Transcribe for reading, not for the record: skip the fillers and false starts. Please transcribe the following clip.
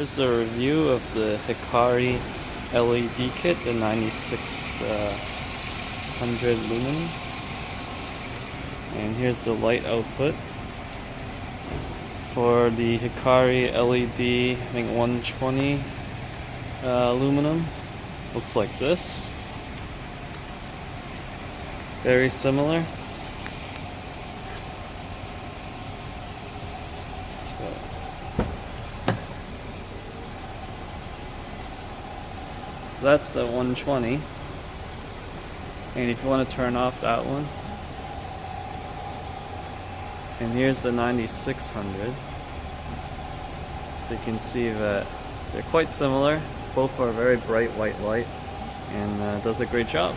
Here's a review of the Hikari LED kit, the 9600 lumen. And here's the light output for the Hikari LED, I think 120 aluminum. Looks like this. Very similar. So that's the 120. And if you want to turn off that one, and here's the 9600. So you can see that they're quite similar. Both are very bright white light, and does a great job.